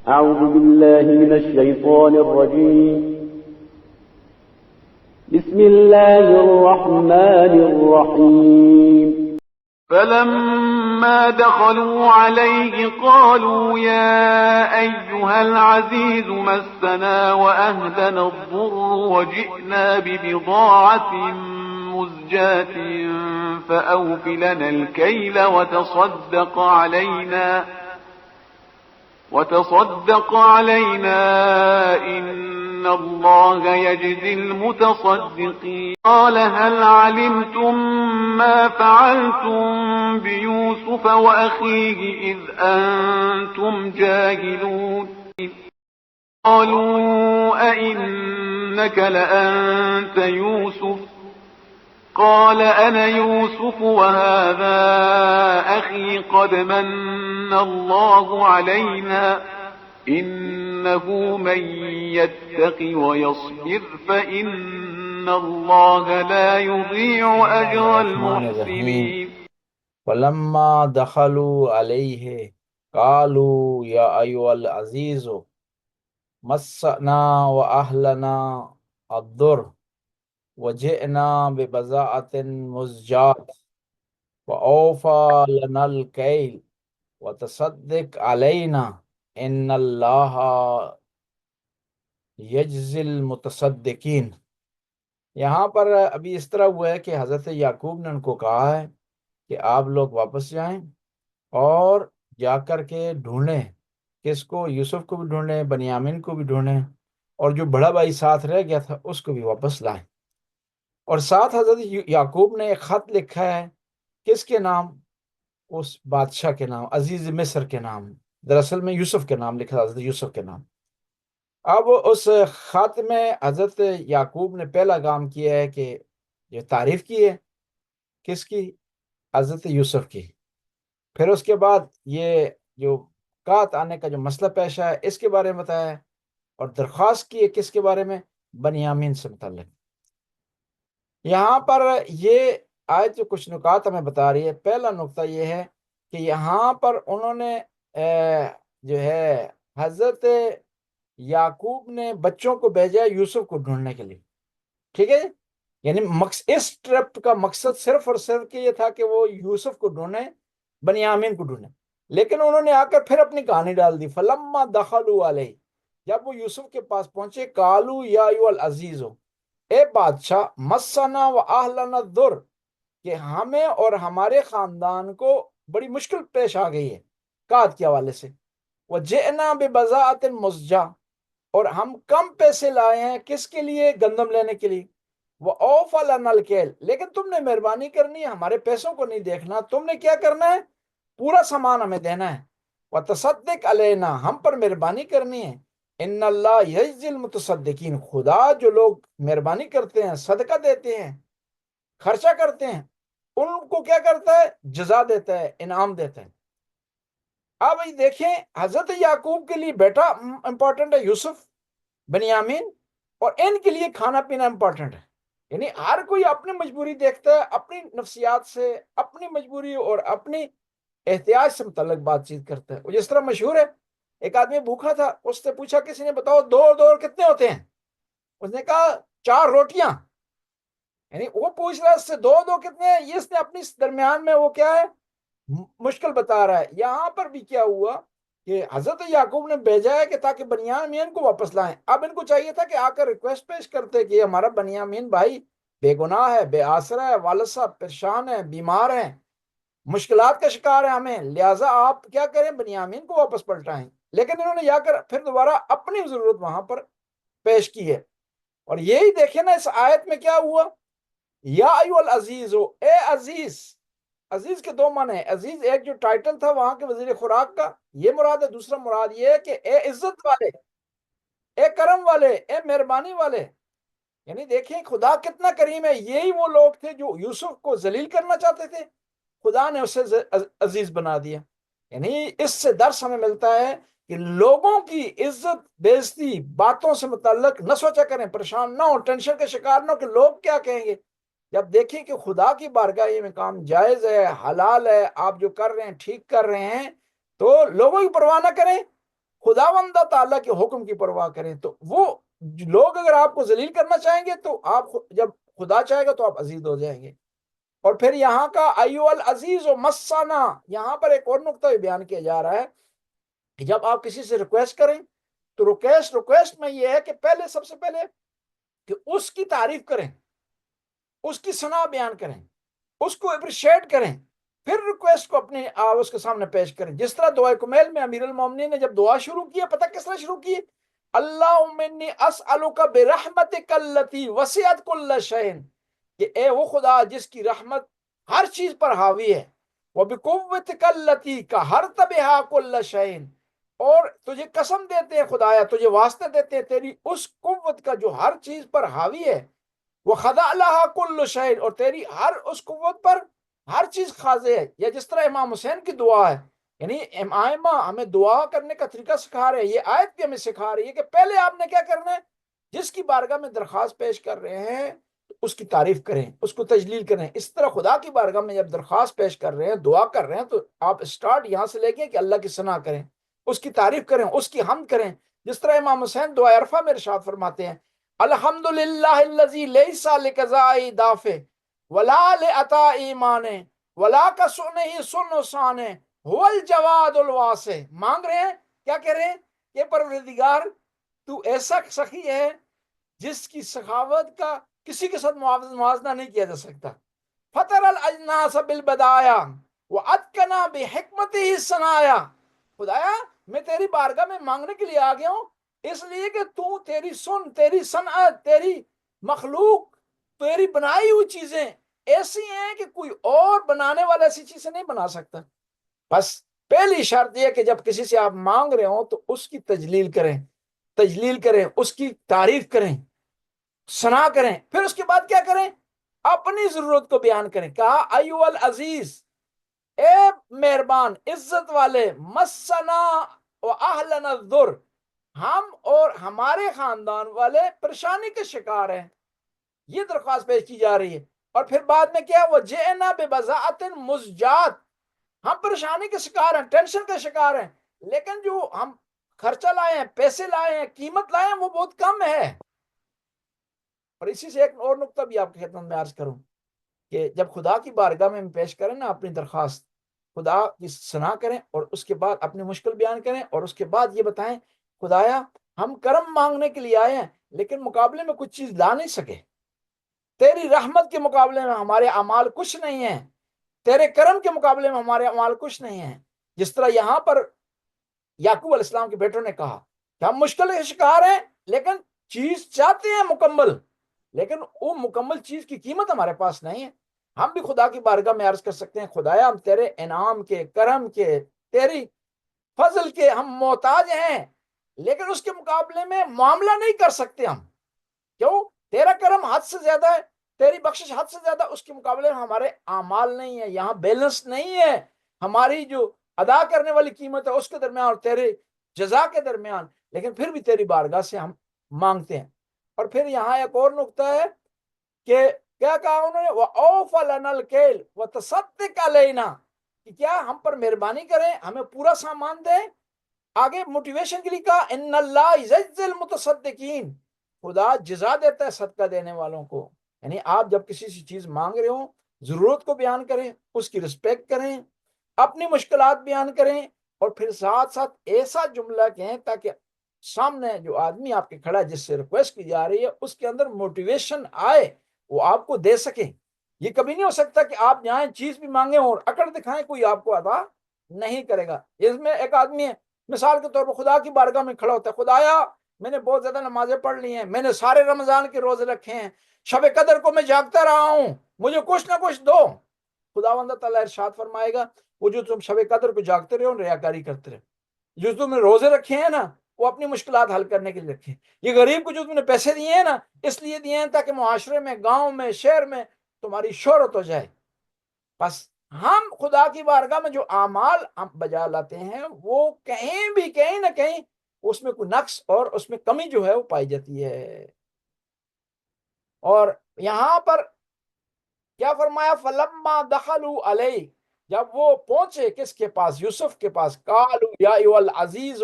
أعوذ بالله من الشيطان الرجيم. بسم الله الرحمن الرحيم. فلما دخلوا عليه قالوا يا أيها العزيز مسنا وأهلنا الضر وجئنا ببضاعة مزجاة فأوف لنا الكيل وتصدق علينا إن الله يجزي المتصدقين. قال هل علمتم ما فعلتم بيوسف وأخيه إذ أنتم جاهلون؟ قالوا أئنك لأنت يوسف؟ قال أنا يوسف وهذا أخي قد من الله علينا إنه من يتق ويصبر فإن الله لا يضيع أجر المحسنين. فلما دخلوا عليه قالوا يا أيها العزيز مسنا وأهلنا الضر وجئنا ببضاعة مزجاة فأوفى لنا الكيل وتصدق علينا إن الله يجزي المتصدقين. یہاں پر ابھی اس طرح ہوا ہے کہ حضرت یعقوب نے ان کو کہا ہے کہ آپ لوگ واپس جائیں اور جا کر کے ڈھونڈیں، کس کو؟ یوسف کو بھی ڈھونڈیں، بنیامین کو بھی ڈھونڈیں، اور جو بڑا بھائی ساتھ رہ گیا تھا اس کو بھی واپس لائیں۔ اور ساتھ حضرت یعقوب نے ایک خط لکھا ہے، کس کے نام؟ اس بادشاہ کے نام، عزیز مصر کے نام، دراصل میں یوسف کے نام لکھا، حضرت یوسف کے نام۔ اب اس خط میں حضرت یعقوب نے پہلا کام کیا ہے کہ یہ تعریف کی ہے، کس کی؟ حضرت یوسف کی۔ پھر اس کے بعد یہ جو قحط آنے کا جو مسئلہ پیش آیا اس کے بارے میں بتایا ہے، اور درخواست کی ہے کس کے بارے میں؟ بنیامین سے متعلق۔ یہاں پر یہ آیت جو کچھ نکات ہمیں بتا رہی ہے، پہلا نقطہ یہ ہے کہ یہاں پر انہوں نے جو ہے حضرت یعقوب نے بچوں کو بھیجا یوسف کو ڈھونڈنے کے لیے، ٹھیک ہے؟ یعنی اس ٹرپ کا مقصد صرف اور صرف کہ یہ تھا کہ وہ یوسف کو ڈھونڈیں، بنیامین کو ڈھونڈیں، لیکن انہوں نے آ کر پھر اپنی کہانی ڈال دی۔ فلما دخلوا علیہ، جب وہ یوسف کے پاس پہنچے، قالوا یا ایھا العزیز، اے بادشاہ، مسنا و اہلنا الضر، کہ ہمیں اور ہمارے خاندان کو بڑی مشکل پیش آ گئی ہے قحط کے حوالے سے، وجئنا ببضاعۃ مزجاہ، اور ہم کم پیسے لائے ہیں، کس کے لیے؟ گندم لینے کے لیے۔ وَأَوْفَ لَنَا الْكَيْلَ، لیکن تم نے مہربانی کرنی ہے، ہمارے پیسوں کو نہیں دیکھنا، تم نے کیا کرنا ہے؟ پورا سامان ہمیں دینا ہے۔ وَتَصَدِّقْ عَلَيْنَا، ہم پر مہربانی کرنی ہے۔ ان اللہ یجزی المتصدقین، خدا جو لوگ مہربانی کرتے ہیں، صدقہ دیتے ہیں، خرچہ کرتے ہیں، ان کو کیا کرتا ہے؟ جزا دیتا ہے، انعام دیتا ہے۔ اب دیکھیں، حضرت یعقوب کے لیے بیٹا امپورٹنٹ ہے، یوسف، بنیامین، اور ان کے لیے کھانا پینا امپورٹنٹ ہے۔ یعنی ہر کوئی اپنی مجبوری دیکھتا ہے، اپنی نفسیات سے، اپنی مجبوری اور اپنی احتیاج سے متعلق بات چیت کرتا ہے۔ وہ جس طرح مشہور ہے، ایک آدمی بھوکا تھا، اس سے پوچھا کسی نے، بتاؤ دو اور دو اور کتنے ہوتے ہیں؟ اس نے کہا 4 روٹیاں۔ یعنی وہ پوچھ رہا ہے اس سے دو دو کتنے ہیں، یہ اس نے اپنی درمیان میں وہ کیا ہے، مشکل بتا رہا ہے۔ یہاں پر بھی کیا ہوا کہ حضرت یعقوب نے بھیجا ہے کہ تاکہ بنیامین کو واپس لائیں۔ اب ان کو چاہیے تھا کہ آ کر ریکویسٹ پیش کرتے کہ ہمارا بنیامین بھائی بے گناہ ہے، بے آسرا ہے، والد صاحب پریشان ہیں، بیمار ہیں، مشکلات کا شکار ہے ہمیں، لہٰذا آپ کیا کریں، بنیامین کو واپس پلٹائیں۔ لیکن انہوں نے جا کر پھر دوبارہ اپنی ضرورت وہاں پر پیش کی ہے۔ اور یہی دیکھیں نا، اس آیت میں کیا ہوا، یا ایھا العزیز، اے عزیز۔ عزیز کے 2 معنی ہیں، عزیز ایک جو ٹائٹل تھا وہاں کے وزیر خوراک کا، یہ مراد ہے، دوسرا مراد یہ ہے کہ اے عزت والے، اے کرم والے، اے مہربانی والے۔ یعنی دیکھیں خدا کتنا کریم ہے۔ یہی وہ لوگ تھے جو یوسف کو ذلیل کرنا چاہتے تھے، خدا نے اسے عزیز بنا دیا۔ یعنی اس سے درس ہمیں ملتا ہے کہ لوگوں کی عزت بےعزتی باتوں سے متعلق نہ سوچا کریں، پریشان نہ ہو، ٹینشن کے شکار نہ ہو کہ لوگ کیا کہیں گے۔ جب دیکھیں کہ خدا کی بارگاہ میں کام جائز ہے، حلال ہے، آپ جو کر رہے ہیں ٹھیک کر رہے ہیں، تو لوگوں کی پرواہ نہ کریں، خداوند تعالیٰ کے حکم کی پرواہ کریں. تو وہ لوگ اگر آپ کو ذلیل کرنا چاہیں گے تو آپ جب خدا چاہے گا تو آپ عزیز ہو جائیں گے. اور پھر یہاں کا ایو العزیز و مسنا، یہاں پر ایک اور نقطہ بھی بیان کیا جا رہا ہے کہ جب آپ کسی سے ریکویسٹ کریں تو ریکویسٹ میں یہ ہے کہ پہلے سب سے پہلے کہ اس کی تعریف کریں، اس کی ثنا بیان کریں، اس کو اپریشیٹ کریں، پھر ریکویسٹ کو اپنے اس کے سامنے پیش کریں. جس طرح دعا کمیل میں امیر المومنین نے جب دعا شروع کی، پتہ کس طرح شروع کی؟ اللہم انی اسألک برحمتک اللتی وسعت کل شیء، کہ اے وہ خدا جس کی رحمت ہر چیز پر حاوی ہے، وبقوتک اللتی قہرت بہا کل شیء، اور تجھے قسم دیتے ہیں خدایا، تجھے واسطہ دیتے ہیں تیری اس قوت کا جو ہر چیز پر حاوی ہے، وخضع لها کل شیء، اور تیری ہر اس قوت پر ہر چیز خاضع ہے. یا جس طرح امام حسین کی دعا ہے، یعنی ائمہ ہمیں دعا کرنے کا طریقہ سکھا رہے ہیں، یہ آیت بھی ہمیں سکھا رہی ہے کہ پہلے آپ نے کیا کرنا ہے، جس کی بارگاہ میں درخواست پیش کر رہے ہیں اس کی تعریف کریں، اس کو تجلیل کریں. اس طرح خدا کی بارگاہ میں جب درخواست پیش کر رہے ہیں، دعا کر رہے ہیں، تو آپ سٹارٹ یہاں سے لے کے کہ اللہ کی ثنا کریں، اس کی تعریف کریں، اس کی حمد کریں. جس طرح امام حسین دعا عرفہ میں ارشاد فرماتے ہیں الحمدللہ الذی لیس لقضاء دافع ولا لعطاء ایمان ولا کسنہ سن سان هو الجواد الواسع. مانگ رہے ہیں، کیا کہہ رہے ہیں کہ پروردگار تو ایسا سخی ہے جس کی سخاوت کا کسی کے ساتھ موازنہ نہیں کیا جا سکتا. فطر الاجناس بالبدایا واتقنا بحکمتہ الصنایا. خدایا میں تیری بارگاہ میں مانگنے کے لیے آ گیا ہوں اس لیے کہ تو تیری تیری صنعت، تیری مخلوق، تیری بنائی ہوئی چیزیں ایسی ہیں کہ کوئی اور بنانے والا ایسی چیزیں نہیں بنا سکتا. بس پہلی شرط یہ کہ جب کسی سے آپ مانگ رہے ہوں تو اس کی تجلیل کریں، اس کی تعریف کریں، ثنا کریں. پھر اس کے بعد کیا کریں؟ اپنی ضرورت کو بیان کریں. کہا ایو العزیز، اے مہربان عزت والے، مسنا و اہلنا الضر، ہم اور ہمارے خاندان والے پریشانی کے شکار ہیں. یہ درخواست پیش کی جا رہی ہے. اور پھر بعد میں کیا؟ وہ جئنا ببضاعت مزجات، ہم پریشانی کے شکار ہیں، ٹینشن کے شکار ہیں، لیکن جو ہم خرچہ لائے ہیں، پیسے لائے ہیں، قیمت لائے ہیں، وہ بہت کم ہے. اور اسی سے ایک اور نقطہ بھی آپ کی خدمت میں عرض کروں کہ جب خدا کی بارگاہ میں پیش کریں نا اپنی درخواست، خدا کی ثنا کریں اور اس کے بعد اپنی مشکل بیان کریں، اور اس کے بعد یہ بتائیں خدایا ہم کرم مانگنے کے لیے آئے ہیں لیکن مقابلے میں کچھ چیز لا نہیں سکے، تیری رحمت کے مقابلے میں ہمارے اعمال کچھ نہیں ہیں، تیرے کرم کے مقابلے میں ہمارے اعمال کچھ نہیں ہیں. جس طرح یہاں پر یعقوب علیہ السلام کے بیٹوں نے کہا کہ ہم مشکل کے شکار ہیں لیکن چیز چاہتے ہیں مکمل، لیکن وہ مکمل چیز کی قیمت ہمارے پاس نہیں ہے. ہم بھی خدا کی بارگاہ میں عرض کر سکتے ہیں خدایا ہم تیرے انعام کے، کرم کے، تیری فضل کے ہم محتاج ہیں، لیکن اس کے مقابلے میں معاملہ نہیں کر سکتے ہم. کیوں؟ تیرا کرم حد سے زیادہ ہے، تیری بخشش حد سے زیادہ، اس کے مقابلے میں ہمارے اعمال نہیں ہیں، یہاں بیلنس نہیں ہے ہماری جو ادا کرنے والی قیمت ہے اس کے درمیان اور تیرے جزا کے درمیان. لیکن پھر بھی تیری بارگاہ سے ہم مانگتے ہیں. اور پھر یہاں ایک اور نقطہ ہے کہ کیا کہا انہوں نے؟ وَأَوْفَ لَنَا الْكَيْلَ وَتَصَدَّقْ عَلَيْنَا، کہ کیا ہم پر مہربانی کریں، ہمیں پورا سامان دیں. آگے موٹیویشن کے لیے کہا ان اللہ یجزی المتصدقین، خدا جزا دیتا ہے صدقہ دینے والوں کو. یعنی آپ جب کسی سے چیز مانگ رہے ہوں ضرورت کو بیان کریں، اس کی رسپیکٹ کریں، اپنی مشکلات بیان کریں، اور پھر ساتھ ساتھ ایسا جملہ کہیں تاکہ سامنے جو آدمی آپ کے کھڑا ہے جس سے ریکویسٹ کی جا رہی ہے اس کے اندر موٹیویشن آئے، وہ آپ کو دے سکیں. یہ کبھی نہیں ہو سکتا کہ آپ جائیں چیز بھی مانگیں اور اکڑ دکھائیں، کوئی آپ کو عطا نہیں کرے گا. اس میں ایک آدمی ہے مثال کے طور پر خدا کی بارگاہ میں کھڑا ہوتا ہے، خدایا میں نے بہت زیادہ نمازیں پڑھ لی ہیں، میں نے سارے رمضان کے روزے رکھے ہیں، شب قدر کو میں جاگتا رہا ہوں، مجھے کچھ نہ کچھ دو. خداوند تعالیٰ ارشاد فرمائے گا وہ جو تم شب قدر کو جاگتے رہے ہو ریاکاری کرتے رہے، جو تم نے روزے رکھے ہیں نا وہ اپنی مشکلات حل کرنے کے لیے رکھے، یہ غریب کو جو تم نے پیسے دیے ہیں نا اس لیے دیے ہیں تاکہ معاشرے میں، گاؤں میں، شہر میں تمہاری شہرت ہو جائے. بس ہم خدا کی بارگاہ میں جو اعمال ہم بجا لاتے ہیں وہ کہیں بھی کہیں نہ کہیں اس میں کوئی نقص اور اس میں کمی جو ہے وہ پائی جاتی ہے. اور یہاں پر کیا فرمایا؟ فلما دخلوا علیہ، جب وہ پہنچے کس کے پاس؟ یوسف کے پاس. قالوا یا ایھا العزیز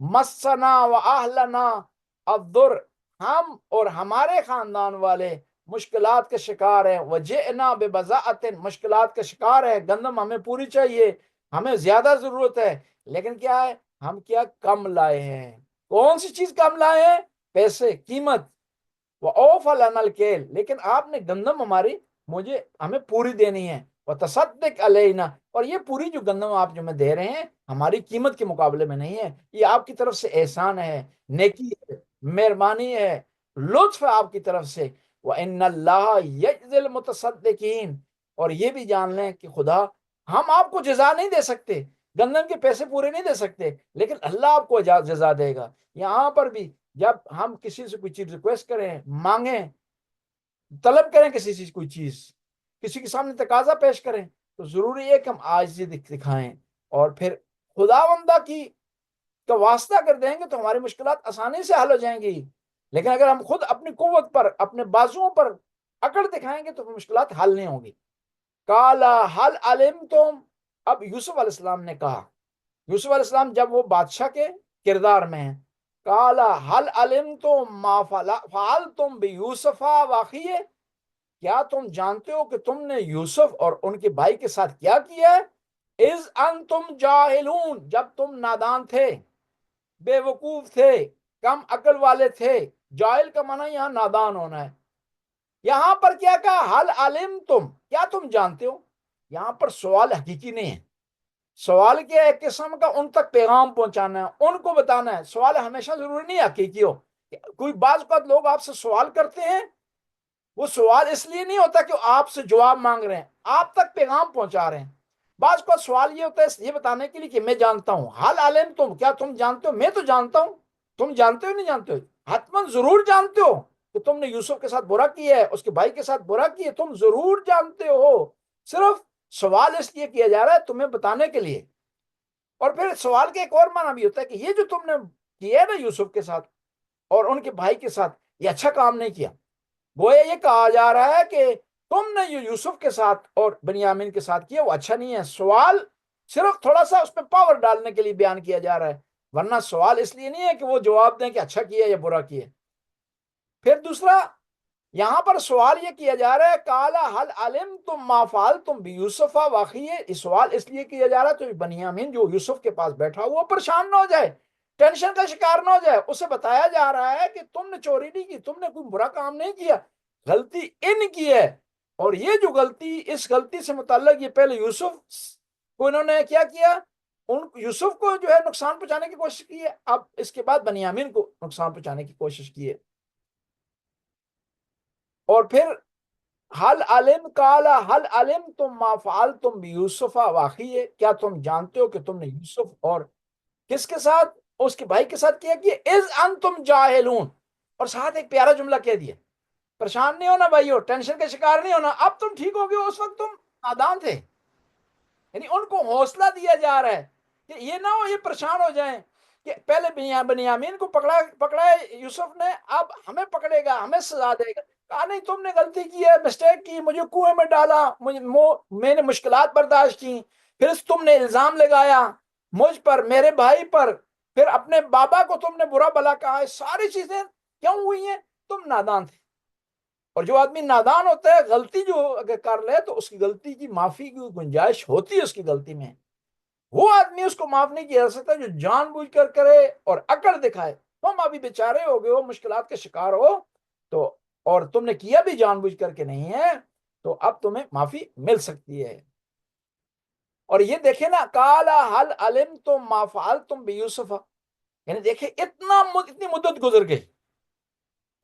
مسنا و اہلنا الضر، ہم اور ہمارے خاندان والے مشکلات کے شکار ہیں، وجئنا ببضاعت، مشکلات کے شکار ہے، گندم ہمیں پوری چاہیے، ہمیں زیادہ ضرورت ہے، لیکن کیا ہے، ہم کیا کم لائے ہیں۔ کون سی چیز کم لائے ہیں؟ پیسے، قیمت۔ وَأَوْفَ لَنَا الْكَيْلَ، لیکن آپ نے گندم ہمیں پوری دینی ہے، وَتَصَدِّقْ عَلَيْنَا، اور یہ پوری جو گندم آپ جو میں دے رہے ہیں ہماری قیمت کے مقابلے میں نہیں ہے، یہ آپ کی طرف سے احسان ہے، نیکی ہے، مہربانی ہے، لطف ہے آپ کی طرف سے۔ وَإِنَّ اللَّهَ يَجْزِي الْمُتَصَدِّقِينَ، اور یہ بھی جان لیں کہ خدا، ہم آپ کو جزا نہیں دے سکتے، گندم کے پیسے پورے نہیں دے سکتے، لیکن اللہ آپ کو جزا دے گا۔ یہاں پر بھی جب ہم کسی سے کوئی چیز ریکویسٹ کریں، مانگیں، طلب کریں کسی چیز کوئی چیز، کسی کے سامنے تقاضا پیش کریں، تو ضروری ہے کہ ہم عاجزی دکھائیں، اور پھر خداوندہ کا واسطہ کر دیں گے تو ہماری مشکلات آسانی سے حل ہو جائیں گی، لیکن اگر ہم خود اپنی قوت پر، اپنے بازوؤں پر اکڑ دکھائیں گے تو مشکلات حل نہیں ہوں گی۔ کالا حل علمتم، اب یوسف علیہ السلام نے کہا، یوسف علیہ السلام جب وہ بادشاہ کے کردار میں ہیں، کالا حل علمتم ما فعلتم بیوسف واخیہ، کیا تم جانتے ہو کہ تم نے یوسف اور ان کے بھائی کے ساتھ کیا کیا ہے؟ اذ انتم جاہلون، جب تم نادان تھے، بے وقوف تھے، کم عقل والے تھے۔ جاہل کا معنی یہاں نادان ہونا ہے۔ یہاں پر کیا کہا؟ حل علمتم، کیا تم جانتے ہو؟ یہاں پر سوال حقیقی نہیں ہے، سوال کیا ہے؟ ایک قسم کا ان تک پیغام پہنچانا ہے، ان کو بتانا ہے۔ سوال ہمیشہ ضروری نہیں حقیقی ہو، کوئی بعض اوقات لوگ آپ سے سوال کرتے ہیں، وہ سوال اس لیے نہیں ہوتا کہ آپ سے جواب مانگ رہے ہیں، آپ تک پیغام پہنچا رہے ہیں۔ بعض اوقات سوال یہ ہوتا ہے یہ بتانے کے لیے کہ میں جانتا ہوں۔ حل علمتم، کیا تم جانتے ہو؟ میں تو جانتا ہوں، تم جانتے ہو نہیں جانتے ہو؟ حتماً ضرور جانتے ہو کہ تم نے یوسف کے ساتھ برا کیا ہے، اس کے بھائی کے ساتھ برا کیا ہے، تم ضرور جانتے ہو، صرف سوال اس لیے کیا جا رہا ہے تمہیں بتانے کے لیے۔ اور پھر سوال کا ایک اور معنی بھی ہوتا ہے کہ یہ جو تم نے کیا ہے نا یوسف کے ساتھ اور ان کے بھائی کے ساتھ، یہ اچھا کام نہیں کیا۔ گویا یہ کہا جا رہا ہے کہ تم نے جو یوسف کے ساتھ اور بنیامین کے ساتھ کیا وہ اچھا نہیں ہے۔ سوال صرف تھوڑا سا اس پہ پاور ڈالنے کے لیے بیان کیا جا رہا ہے، ورنہ سوال اس لیے نہیں ہے کہ وہ جواب دیں کہ اچھا کیا یا برا کیا۔ پھر دوسرا یہاں پر سوال یہ کیا جا رہا ہے، کالا حل علمتم ما فعلتم بیوسف واخیہ، اس سوال اس لیے کیا جا رہا ہے تو بنیامین جو یوسف کے پاس بیٹھا ہوا پریشان نہ ہو جائے، ٹینشن کا شکار نہ ہو جائے۔ اسے بتایا جا رہا ہے کہ تم نے چوری نہیں کی، تم نے کوئی برا کام نہیں کیا، غلطی ان کی ہے، اور یہ جو غلطی، اس غلطی سے متعلق یہ پہلے یوسف کو انہوں نے کیا یوسف کو جو ہے نقصان پہنچانے کی کوشش کی ہے، اب اس کے بعد بنیامین کو نقصان پہنچانے کی کوشش کی ہے۔ اور پھر کالا حل علمتم ما فعلتم بیوسف واخیہ، کیا تم جانتے ہو کہ تم نے یوسف اور کس کے ساتھ، اس کے بھائی کے ساتھ کیا اذ انتم جاہلون، اور ساتھ ایک پیارا جملہ کہہ دیا، پریشان نہیں ہونا بھائیو، ٹینشن کا شکار نہیں ہونا، اب تم ٹھیک ہو گئے، اس وقت تم نادان تھے۔ یعنی ان کو حوصلہ دیا جا رہا ہے کہ یہ نہ ہو یہ پریشان ہو جائیں کہ پہلے بنیامین کو پکڑا ہے یوسف نے، اب ہمیں پکڑے گا، ہمیں سزا دے گا۔ کہا نہیں، تم نے غلطی کی ہے، مسٹیک کی، مجھے کنویں میں ڈالا، میں نے مشکلات برداشت کی، پھر تم نے الزام لگایا مجھ پر، میرے بھائی پر، پھر اپنے بابا کو تم نے برا بلا کہا، ساری چیزیں کیوں ہوئی ہیں؟ تم نادان تھے۔ اور جو آدمی نادان ہوتا ہے، غلطی جو اگر کر لے تو اس کی غلطی کی معافی کی گنجائش ہوتی ہے اس کی غلطی میں، وہ آدمی اس کو معاف نہیں کیا جا سکتا جو جان بوجھ کر کرے اور عقل دکھائے۔ تم ابھی بیچارے ہو گئے ہو، مشکلات کے شکار ہو، تو اور تم نے کیا بھی جان بوجھ کر کے نہیں ہے، تو اب تمہیں معافی مل سکتی ہے۔ اور یہ دیکھیں نا، کالا حل علمتم ما فعلتم بیوسف، یعنی دیکھیں اتنی مدت گزر گئی،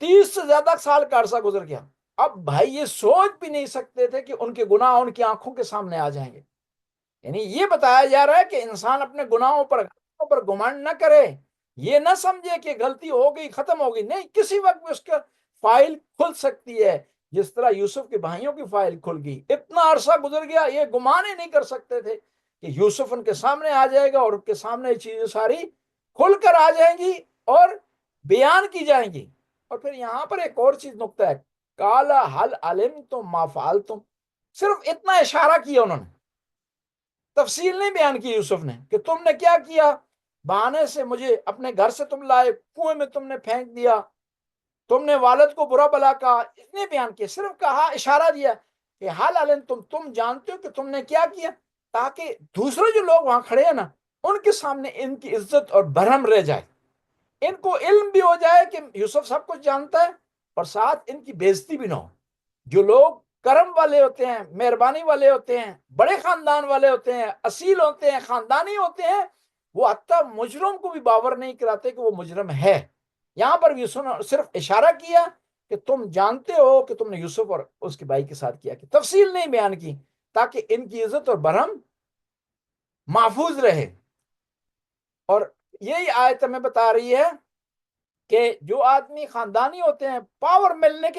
30 سے زیادہ سال کا عرصہ گزر گیا، اب بھائی یہ سوچ بھی نہیں سکتے تھے کہ ان کے گناہ ان کی آنکھوں کے سامنے آ جائیں گے۔ یعنی یہ بتایا جا رہا ہے کہ انسان اپنے گناہوں پر گمانڈ نہ کرے، یہ نہ سمجھے کہ غلطی ہو گئی ختم ہو گئی، نہیں، کسی وقت بھی اس کا فائل کھل سکتی ہے، جس طرح یوسف کے بھائیوں کی فائل کھل گئی۔ اتنا عرصہ گزر گیا، یہ گمان ہی نہیں کر سکتے تھے کہ یوسف ان کے سامنے آ جائے گا اور ان کے سامنے یہ چیزیں ساری کھل کر آ جائیں گی اور بیان کی جائیں گی۔ اور پھر یہاں پر ایک اور چیز نقطہ ہے، کالا حل علمتم ما فعلتم، صرف اتنا اشارہ کیا انہوں نے، تفصیل نہیں بیان کی یوسف نے کہ تم نے کیا کیا۔ بہانے سے مجھے اپنے گھر سے تم لائے، کنویں میں تم نے پھینک دیا، تم نے والد کو برا بلا کہا، اتنے بیان کیے، صرف کہا، اشارہ دیا کہ حال علم تم جانتے ہو کہ تم نے کیا کیا، تاکہ دوسرے جو لوگ وہاں کھڑے ہیں نا ان کے سامنے ان کی عزت اور برہم رہ جائے، ان کو علم بھی ہو جائے کہ یوسف سب کچھ جانتا ہے، اور ساتھ ان کی بےزتی بھی نہ ہو۔ جو لوگ کرم والے ہوتے ہیں، مہربانی والے ہوتے ہیں، بڑے خاندان والے ہوتے ہیں، اصیل ہوتے ہیں، خاندانی ہوتے ہیں، وہ حتیٰ مجرم کو بھی باور نہیں کراتے کہ وہ مجرم ہے۔ یہاں پر یوسف نے صرف اشارہ کیا کہ تم جانتے ہو کہ تم نے یوسف اور اس کے بھائی کے ساتھ کیا، کہ تفصیل نہیں بیان کی تاکہ ان کی عزت اور برہم محفوظ رہے۔ اور یہی آیت ہمیں بتا رہی ہے کہ جو آدمی خاندانی ہوتے ہیں، پاور ملنے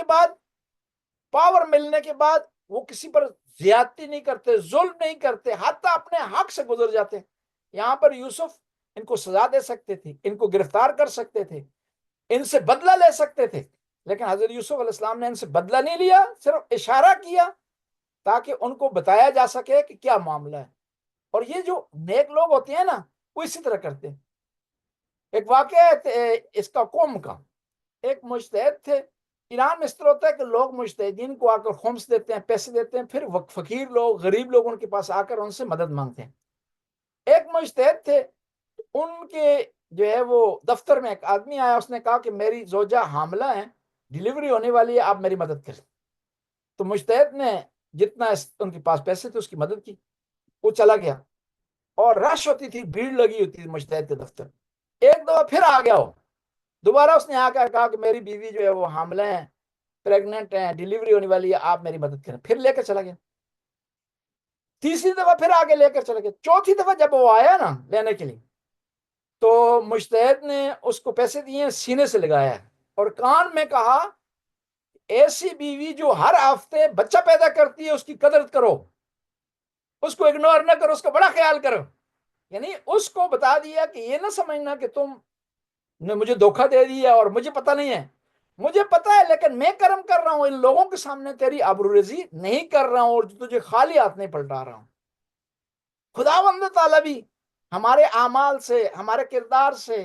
کے بعد وہ کسی پر زیادتی نہیں کرتے، ظلم نہیں کرتے، حتیٰ اپنے حق سے گزر جاتے ہیں۔ یہاں پر یوسف ان کو سزا دے سکتے تھے، ان کو گرفتار کر سکتے تھے، ان سے بدلہ لے سکتے تھے، لیکن حضرت یوسف علیہ السلام نے ان سے بدلہ نہیں لیا، صرف اشارہ کیا تاکہ ان کو بتایا جا سکے کہ کیا معاملہ ہے۔ اور یہ جو نیک لوگ ہوتے ہیں نا وہ اسی طرح کرتے ہیں۔ ایک واقعہ ہے اس کا قوم کا، ایک مجتہد تھے۔ ایران میں اس طرح ہوتا ہے کہ لوگ مجتہدین کو آ کر خمس دیتے ہیں، پیسے دیتے ہیں، پھر فقیر لوگ، غریب لوگ ان کے پاس آ کر ان سے مدد مانگتے ہیں۔ ایک مجتہد تھے، ان کے جو ہے وہ دفتر میں ایک آدمی آیا، اس نے کہا کہ میری زوجہ حاملہ ہے، ڈیلیوری ہونے والی ہے، آپ میری مدد کریں۔ تو مجتہد نے جتنا ان کے پاس پیسے تھے اس کی مدد کی، وہ چلا گیا، اور رش ہوتی تھی، بھیڑ لگی ہوتی تھی مجتہد کے دفتر۔ ایک دفعہ پھر آ گیا ہو، دوبارہ اس نے آ کر کہا کہ میری بیوی جو ہے وہ حاملہ ہے، پریگننٹ ہے، ڈیلیوری ہونے والی ہے، آپ میری مدد کریں۔ پھر لے کر چلا گیا، تیسری دفعہ پھر آگے لے کر چلا گیا، چوتھی دفعہ جب وہ آیا نا لینے کے لیے تو مجتہد نے اس کو پیسے دیے، سینے سے لگایا اور کان میں کہا ایسی بیوی جو ہر ہفتے بچہ پیدا کرتی ہے اس کی قدر کرو، اس کو اگنور نہ کرو، اس کا بڑا خیال کرو۔ یعنی اس کو بتا دیا کہ یہ نہ سمجھنا کہ تم نے مجھے دھوکہ دے دیا اور مجھے پتہ نہیں ہے، مجھے پتہ ہے لیکن میں کرم کر رہا ہوں، ان لوگوں کے سامنے تیری آبروریزی نہیں کر رہا ہوں اور تجھے خالی ہاتھ نہیں پلٹا رہا ہوں۔ خداوند تعالیٰ بھی ہمارے اعمال سے، ہمارے کردار سے،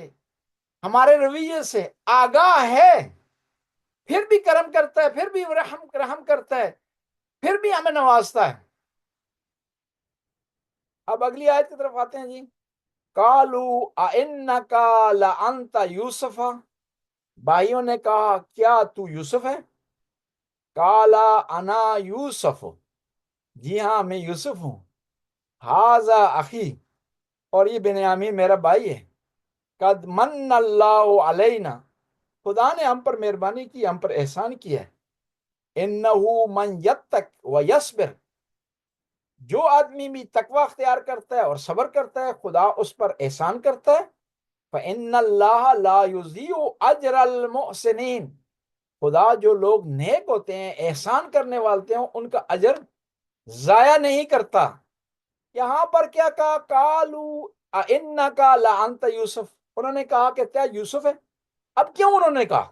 ہمارے رویے سے آگاہ ہے، پھر بھی کرم کرتا ہے، پھر بھی رحم کرتا ہے، پھر بھی ہمیں نوازتا ہے۔ اب اگلی آیت کی طرف آتے ہیں جی۔ قَالُوا أَإِنَّكَ لَأَنْتَ يُوسُفَ، بھائیوں نے کہا کیا تو یوسف ہے؟ قَالَ أَنَا يُوسُفُ، جی ہاں میں یوسف ہوں، هَذَا أَخِي، اور یہ بنیامین میرا بھائی ہے، قَدْ مَنَّ اللَّهُ عَلَيْنَا، خدا نے ہم پر مہربانی کی، ہم پر احسان کیا ہے، إِنَّهُ مَنْ يَتَّقِ وَيَصْبِرْ، جو آدمی بھی تقوی اختیار کرتا ہے اور صبر کرتا ہے خدا اس پر احسان کرتا ہے۔ فَإِنَّ اللَّهَ لَا يُضِيعُ أَجْرَ الْمُحْسِنِينَ، خدا جو لوگ نیک ہوتے ہیں، احسان کرنے والے ہیں، ان کا اجر ضائع نہیں کرتا۔ یہاں پر کیا کہا؟ قَالُوا أَإِنَّكَ لَأَنْتَ يُوسُف، انہوں نے کہا کہ کیا یوسف ہے؟ اب کیوں انہوں نے کہا؟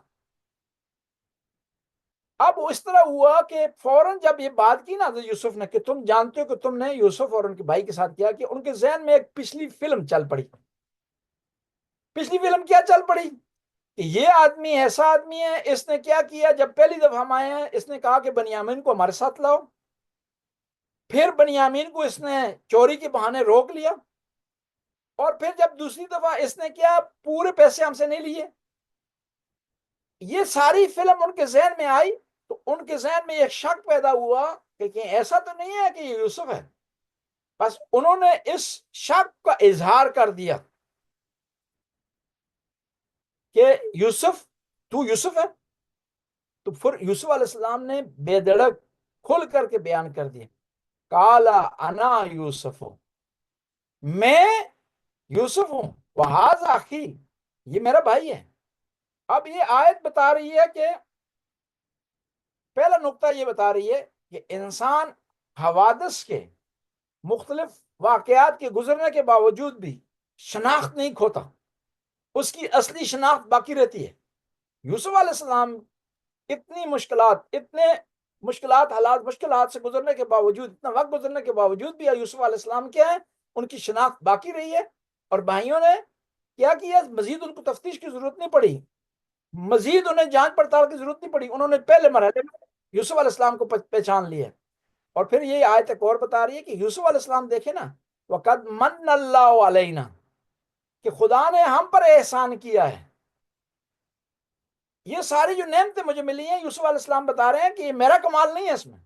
اب اس طرح ہوا کہ فوراً جب یہ بات کی نا حضرت یوسف نے کہ تم جانتے ہو کہ تم نے یوسف اور ان کے بھائی کے ساتھ کیا، کہ ان کے ذہن میں ایک پچھلی فلم چل پڑی۔ پچھلی فلم کیا چل پڑی؟ کہ یہ آدمی ایسا آدمی ہے، اس نے کیا کیا، جب پہلی دفعہ ہم آئے ہیں اس نے کہا کہ بنیامین کو ہمارے ساتھ لاؤ، پھر بنیامین کو اس نے چوری کے بہانے روک لیا، اور پھر جب دوسری دفعہ اس نے کیا، پورے پیسے ہم سے نہیں لیے۔ یہ ساری فلم ان کے ذہن میں آئی تو ان کے ذہن میں ایک شک پیدا ہوا کہ ایسا تو نہیں ہے کہ یہ یوسف ہے۔ بس انہوں نے اس شک کا اظہار کر دیا کہ یوسف، تو یوسف ہے۔ تو پھر یوسف علیہ السلام نے بے دھڑک کھل کر کے بیان کر دیا، قال انا یوسف، میں یوسف ہوں، وہذا اخی، یہ میرا بھائی ہے۔ اب یہ آیت بتا رہی ہے کہ پہلا نقطہ یہ بتا رہی ہے کہ انسان حوادث کے مختلف واقعات کے گزرنے کے باوجود بھی شناخت نہیں کھوتا، اس کی اصلی شناخت باقی رہتی ہے۔ یوسف علیہ السلام اتنے مشکلات سے گزرنے کے باوجود، اتنا وقت گزرنے کے باوجود بھی یوسف علیہ السلام کیا ہے، ان کی شناخت باقی رہی ہے۔ اور بھائیوں نے کیا کیا؟ مزید ان کو تفتیش کی ضرورت نہیں پڑی، مزید انہیں جانچ پڑتال کی ضرورت نہیں پڑی، انہوں نے پہلے مرحلے میں یوسف علیہ السلام کو پہچان لیا۔ اور پھر یہ آیت ایک اور بتا رہی ہے کہ یوسف علیہ السلام دیکھیں نا، وَقَدْ مَنَّ اللَّهُ عَلَيْنَا، کہ خدا نے ہم پر احسان کیا ہے۔ یہ ساری جو نعمتیں مجھے ملی ہیں، یوسف علیہ السلام بتا رہے ہیں کہ یہ میرا کمال نہیں ہے، اس میں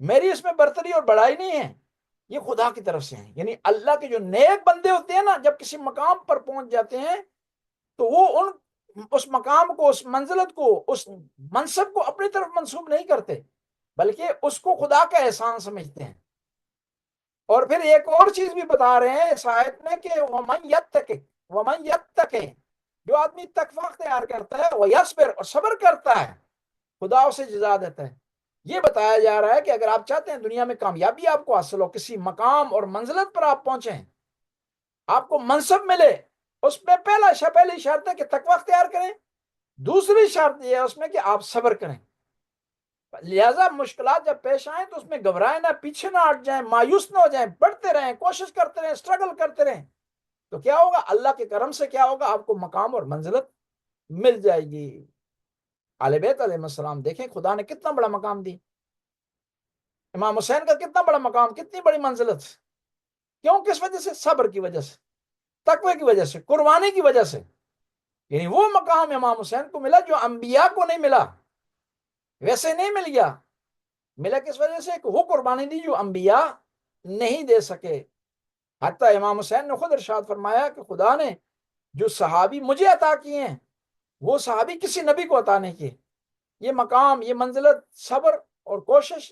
میری اس میں برتری اور بڑائی نہیں ہے، یہ خدا کی طرف سے ہیں۔ یعنی اللہ کے جو نیک بندے ہوتے ہیں نا، جب کسی مقام پر پہنچ جاتے ہیں تو وہ اس مقام کو، اس منزلت کو، اس منصب کو اپنی طرف منسوب نہیں کرتے، بلکہ اس کو خدا کا احسان سمجھتے ہیں۔ اور پھر ایک اور چیز بھی بتا رہے ہیں اس آیت میں کہ وَمَن يَتَّقِ، جو آدمی تقوی اختیار کرتا ہے، وَيَصْبِرْ، اور صبر کرتا ہے، خدا اسے جزا دیتا ہے۔ یہ بتایا جا رہا ہے کہ اگر آپ چاہتے ہیں دنیا میں کامیابی آپ کو حاصل ہو، کسی مقام اور منزلت پر آپ پہنچیں، آپ کو منصب ملے، اس میں پہلی شرط ہے کہ تقوی اختیار کریں، دوسری شرط یہ ہے اس میں کہ آپ صبر کریں۔ لہٰذا مشکلات جب پیش آئیں تو اس میں گھبرائیں نہ، پیچھے نہ ہٹ جائیں، مایوس نہ ہو جائیں، بڑھتے رہیں، کوشش کرتے رہیں، اسٹرگل کرتے رہیں، تو کیا ہوگا؟ اللہ کے کرم سے کیا ہوگا؟ آپ کو مقام اور منزلت مل جائے گی۔ اہل بیت علیہ السلام دیکھیں خدا نے کتنا بڑا مقام دی، امام حسین کا کتنا بڑا مقام، کتنی بڑی منزلت، کیوں؟ کس وجہ سے؟ صبر کی وجہ سے، تقوی کی وجہ سے، قربانی کی وجہ سے۔ یعنی وہ مقام امام حسین کو ملا جو انبیاء کو نہیں ملا، ویسے نہیں مل گیا، ملا کس وجہ سے؟ کہ وہ قربانی دی جو انبیاء نہیں دے سکے۔ حتیٰ امام حسین نے خود ارشاد فرمایا کہ خدا نے جو صحابی مجھے عطا کیے ہیں وہ صحابی کسی نبی کو عطا نہیں کیے۔ یہ مقام، یہ منزلت صبر اور کوشش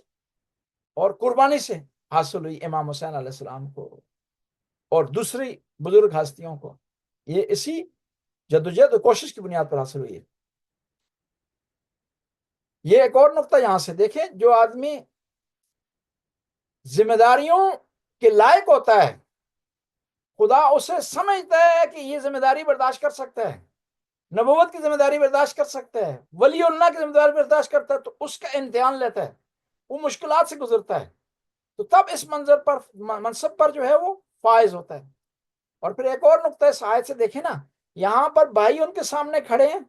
اور قربانی سے حاصل ہوئی امام حسین علیہ السلام کو اور دوسری بزرگ ہستیوں کو، یہ اسی جدوجہد اور کوشش کی بنیاد پر حاصل ہوئی ہے۔ یہ ایک اور نقطہ یہاں سے دیکھیں، جو آدمی ذمہ داریوں کے لائق ہوتا ہے، خدا اسے سمجھتا ہے کہ یہ ذمہ داری برداشت کر سکتا ہے، نبوت کی ذمہ داری برداشت کر سکتا ہے، ولی اللہ کی ذمہ داری برداشت کرتا ہے، تو اس کا امتحان لیتا ہے، وہ مشکلات سے گزرتا ہے، تو تب اس منصب پر جو ہے وہ فائز ہوتا ہے۔ اور پھر ایک اور نقطہ اس آیت سے دیکھیں نا، یہاں پر بھائی ان کے سامنے کھڑے ہیں،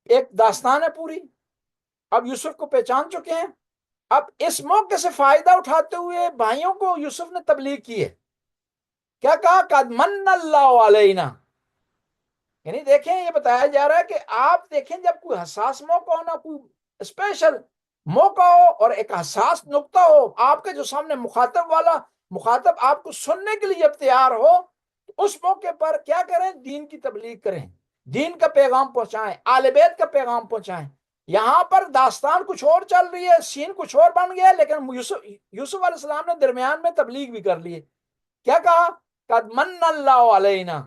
ایک داستان ہے پوری، اب یوسف کو پہچان چکے ہیں، اب اس موقع سے فائدہ اٹھاتے ہوئے بھائیوں کو یوسف نے تبلیغ کی ہے۔ کیا کہا؟ قد من اللہ علینا، یعنی دیکھیں یہ بتایا جا رہا ہے کہ آپ دیکھیں جب کوئی حساس موقع ہو نا، کوئی اسپیشل موقع ہو اور ایک حساس نقطہ ہو، آپ کے جو سامنے مخاطب آپ کو سننے کے لیے تیار ہو، تو اس موقع پر کیا کریں؟ دین کی تبلیغ کریں، دین کا پیغام پہنچائیں، آل بیت کا پیغام پہنچائیں۔ یہاں پر داستان کچھ اور چل رہی ہے، سین کچھ اور بن گیا ہے، لیکن یوسف علیہ السلام نے درمیان میں تبلیغ بھی کر لی ہے۔ کیا کہا؟ قد من اللہ علینا،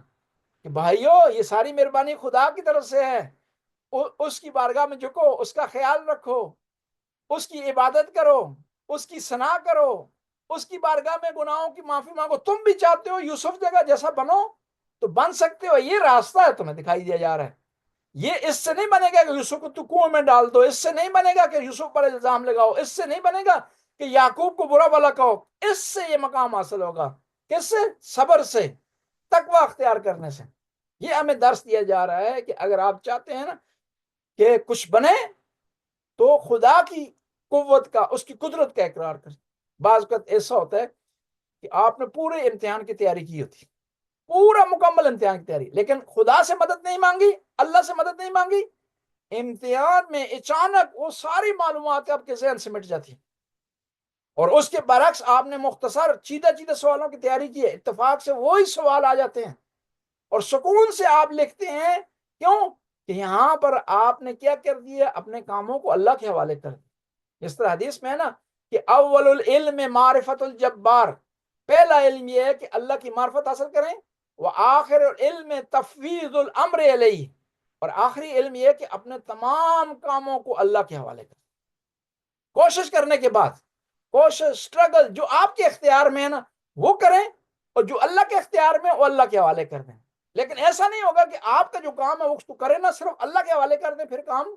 کہ بھائیو یہ ساری مہربانی خدا کی طرف سے ہے، اس کی بارگاہ میں جھکو، اس کا خیال رکھو، اس کی عبادت کرو، اس کی ثنا کرو، اس کی بارگاہ میں گناہوں کی معافی مانگو۔ تم بھی چاہتے ہو یوسف جگہ جیسا بنو تو بن سکتے ہو، یہ راستہ ہے تمہیں دکھائی دیا جا رہا ہے۔ یہ اس سے نہیں بنے گا کہ یوسف کو تو کنویں میں ڈال دو، اس سے نہیں بنے گا کہ یوسف پر الزام لگاؤ، اس سے نہیں بنے گا کہ یعقوب کو برا بھلا کہو۔ اس سے یہ مقام حاصل ہوگا، کس سے؟ صبر سے، تقوی اختیار کرنے سے۔ یہ ہمیں درس دیا جا رہا ہے کہ اگر آپ چاہتے ہیں نا کہ کچھ بنے تو خدا کی قوت کا، اس کی قدرت کا اقرار کریں۔ بعض وقت ایسا ہوتا ہے کہ آپ نے پورے امتحان کی تیاری کی ہوتی، پورا مکمل امتحان کی تیاری، لیکن خدا سے مدد نہیں مانگی، اللہ سے مدد نہیں مانگی، امتحان میں اچانک وہ ساری معلومات آپ کے ذہن سے مٹ جاتی ہیں، اور اس کے برعکس آپ نے مختصر چیدہ سوالوں کی تیاری کی ہے، اتفاق سے وہی سوال آ جاتے ہیں اور سکون سے آپ لکھتے ہیں۔ کیوں؟ کہ یہاں پر آپ نے کیا کر دیا؟ اپنے کاموں کو اللہ کے حوالے کر دیا۔ اس طرح حدیث میں ہے نا کہ اول العلم معرفت الجبار، پہلا علم یہ ہے کہ اللہ کی معرفت حاصل کریں، وآخر العلم تفویض الامر علیہ، اور آخری علم یہ ہے کہ اپنے تمام کاموں کو اللہ کے حوالے کریں۔ کوشش کرنے کے بعد، کوشش، اسٹرگل جو آپ کے اختیار میں ہے نا وہ کریں، اور جو اللہ کے اختیار میں وہ اللہ کے حوالے کر دیں۔ لیکن ایسا نہیں ہوگا کہ آپ کا جو کام ہے وہ اس کو کریں نا، صرف اللہ کے حوالے کر دیں، پھر کام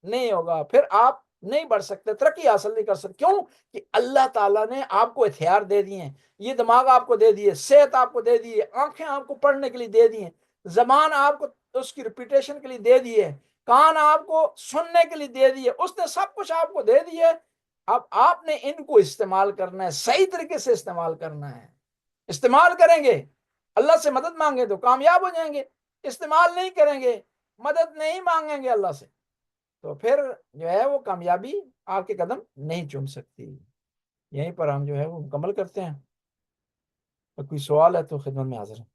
نہیں ہوگا، پھر آپ نہیں بڑھ سکتے، ترقی حاصل نہیں کر سکتے۔ کیوں؟ کہ اللہ تعالیٰ نے آپ کو ہتھیار دے دیے ہیں، یہ دماغ آپ کو دے دیے، صحت آپ کو دے دی ہے، آنکھیں آپ کو پڑھنے کے لیے دے دی ہیں، زبان آپ کو اس کی ریپیٹیشن کے لیے دے دی ہے، کان آپ کو سننے کے لیے دے دی ہے، اس نے سب کچھ آپ کو دے دی ہے۔ اب آپ نے ان کو استعمال کرنا ہے، صحیح طریقے سے استعمال کرنا ہے۔ استعمال کریں گے، اللہ سے مدد مانگیں تو کامیاب ہو جائیں گے، استعمال نہیں کریں گے، مدد نہیں مانگیں گے اللہ سے، تو پھر جو ہے وہ کامیابی آپ کے قدم نہیں چوم سکتی۔ یہیں پر ہم جو ہے وہ مکمل کرتے ہیں، اور کوئی سوال ہے تو خدمت میں حاضر ہیں۔